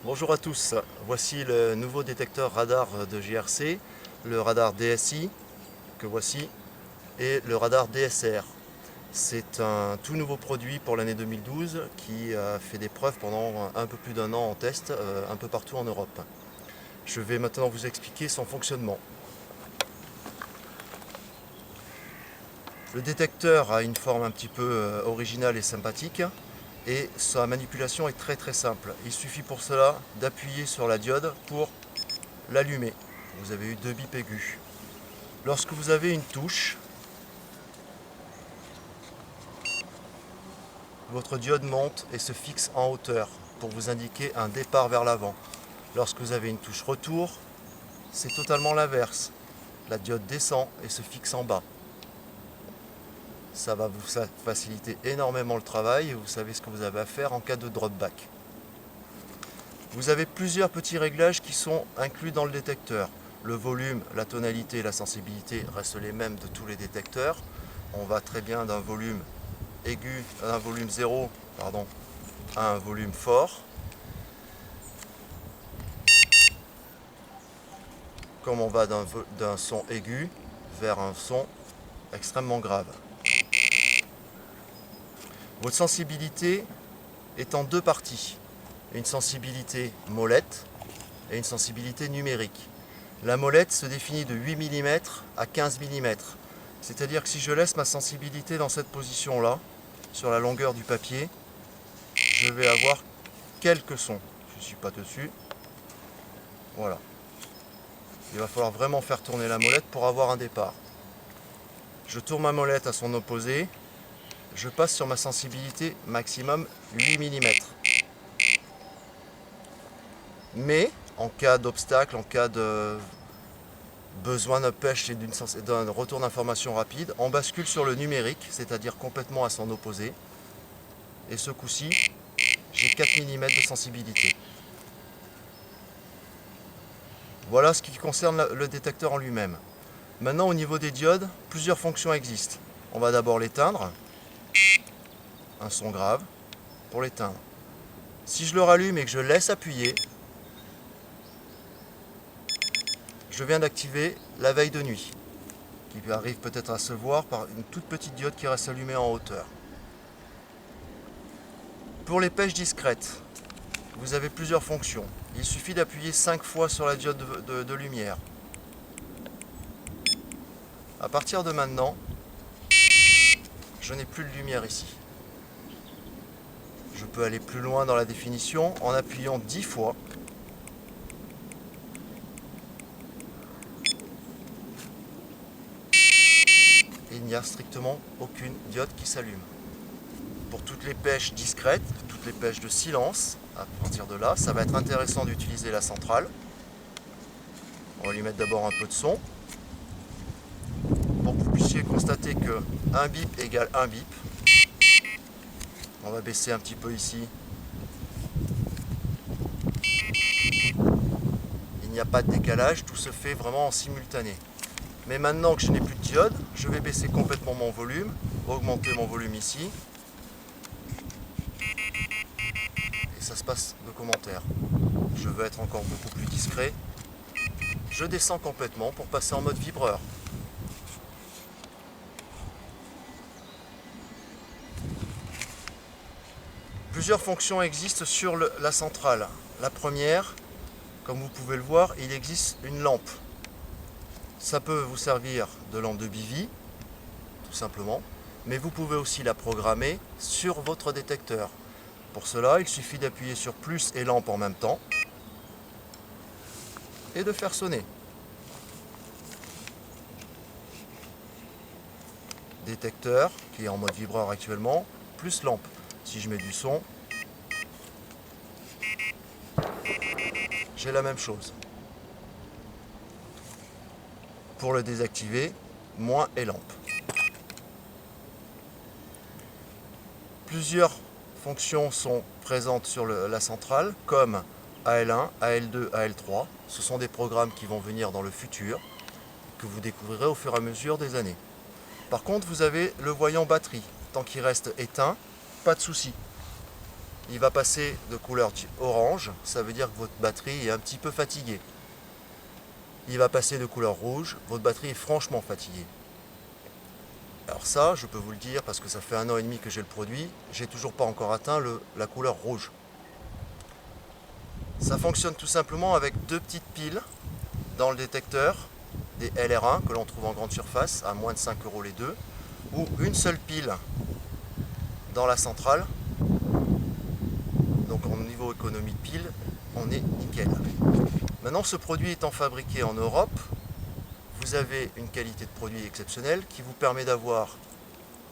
Bonjour à tous, voici le nouveau détecteur radar de GRC, le radar DSI que voici et le radar DSR. C'est un tout nouveau produit pour l'année 2012 qui a fait des preuves pendant un peu plus d'un an en test un peu partout en Europe. Je vais maintenant vous expliquer son fonctionnement. Le détecteur a une forme un petit peu originale et sympathique. Et sa manipulation est très simple. Il suffit pour cela d'appuyer sur la diode pour l'allumer. Vous avez eu 2 bips aigus. Lorsque vous avez une touche, votre diode monte et se fixe en hauteur pour vous indiquer un départ vers l'avant. Lorsque vous avez une touche retour, c'est totalement l'inverse. La diode descend et se fixe en bas. Ça va vous faciliter énormément le travail et vous savez ce que vous avez à faire en cas de dropback. Vous avez plusieurs petits réglages qui sont inclus dans le détecteur. Le volume, la tonalité et la sensibilité restent les mêmes de tous les détecteurs. On va très bien d'un volume aigu, d'un volume 0 à un volume fort. Comme on va d'un son aigu vers un son extrêmement grave. Votre sensibilité est en deux parties. Une sensibilité molette et une sensibilité numérique. La molette se définit de 8 mm à 15 mm. C'est-à-dire que si je laisse ma sensibilité dans cette position-là, sur la longueur du papier, je vais avoir quelques sons. Je ne suis pas dessus. Voilà. Il va falloir vraiment faire tourner la molette pour avoir un départ. Je tourne ma molette à son opposé. Je passe sur ma sensibilité maximum 8 mm. Mais en cas d'obstacle, en cas de besoin d'un pêche et d'un retour d'information rapide, on bascule sur le numérique, c'est-à-dire complètement à son opposé. Et ce coup-ci, j'ai 4 mm de sensibilité. Voilà ce qui concerne le détecteur en lui-même. Maintenant, au niveau des diodes, plusieurs fonctions existent. On va d'abord l'éteindre. Un son grave pour l'éteindre. Si je le rallume et que je laisse appuyer, je viens d'activer la veille de nuit, qui arrive peut-être à se voir par une toute petite diode qui reste allumée en hauteur. Pour les pêches discrètes, vous avez plusieurs fonctions. Il suffit d'appuyer 5 fois sur la diode de lumière. À partir de maintenant, je n'ai plus de lumière ici. Je peux aller plus loin dans la définition en appuyant 10 fois. Et il n'y a strictement aucune diode qui s'allume. Pour toutes les pêches discrètes, toutes les pêches de silence, à partir de là, ça va être intéressant d'utiliser la centrale. On va lui mettre d'abord un peu de son pour que vous puissiez constater que 1 bip égale 1 bip. On va baisser un petit peu ici. Il n'y a pas de décalage, tout se fait vraiment en simultané. Mais maintenant que je n'ai plus de diode, je vais baisser complètement mon volume, augmenter mon volume ici. Et ça se passe de commentaires. Je veux être encore beaucoup plus discret. Je descends complètement pour passer en mode vibreur. Plusieurs fonctions existent sur la centrale. La première, comme vous pouvez le voir, il existe une lampe. Ça peut vous servir de lampe de bivy, tout simplement, mais vous pouvez aussi la programmer sur votre détecteur. Pour cela, il suffit d'appuyer sur plus et lampe en même temps et de faire sonner. Détecteur qui est en mode vibreur actuellement, plus lampe. Si je mets du son, j'ai la même chose. Pour le désactiver, moins et lampe. Plusieurs fonctions sont présentes sur la centrale, comme AL1, AL2, AL3. Ce sont des programmes qui vont venir dans le futur, que vous découvrirez au fur et à mesure des années. Par contre, vous avez le voyant batterie. Tant qu'il reste éteint, pas de souci. il va passer de couleur orange, ça veut dire que votre batterie est un petit peu fatiguée. Il va passer de couleur rouge, votre batterie est franchement fatiguée. Alors ça, je peux vous le dire parce que ça fait 1 an et demi que j'ai le produit, j'ai toujours pas encore atteint la couleur rouge. Ça fonctionne tout simplement avec 2 petites piles dans le détecteur, des LR1 que l'on trouve en grande surface à moins de 5 € les deux, ou une seule pile dans la centrale. Donc au niveau économie de pile, on est nickel. Maintenant, ce produit étant fabriqué en Europe, vous avez une qualité de produit exceptionnelle qui vous permet d'avoir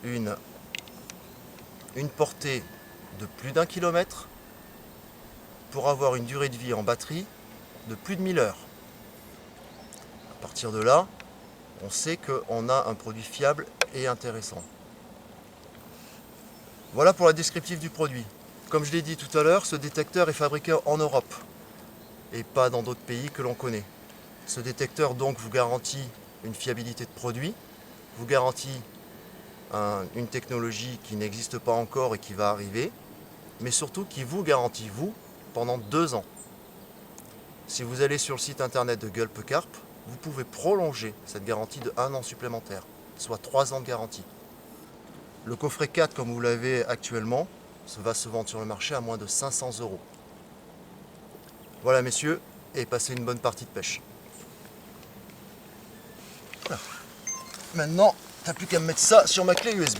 une portée de plus d'1 kilomètre pour avoir une durée de vie en batterie de plus de 1000 heures. À partir de là, on sait qu'on a un produit fiable et intéressant. Voilà pour la descriptive du produit. Comme je l'ai dit tout à l'heure, ce détecteur est fabriqué en Europe et pas dans d'autres pays que l'on connaît. Ce détecteur donc vous garantit une fiabilité de produit, vous garantit une technologie qui n'existe pas encore et qui va arriver, mais surtout qui vous garantit, vous, pendant 2 ans. Si vous allez sur le site internet de Gulp Carp, vous pouvez prolonger cette garantie de 1 an supplémentaire, soit 3 ans de garantie. Le coffret 4, comme vous l'avez actuellement, va se vendre sur le marché à moins de 500 €. Voilà messieurs, et passez une bonne partie de pêche. Voilà. Maintenant, t'as plus qu'à me mettre ça sur ma clé USB.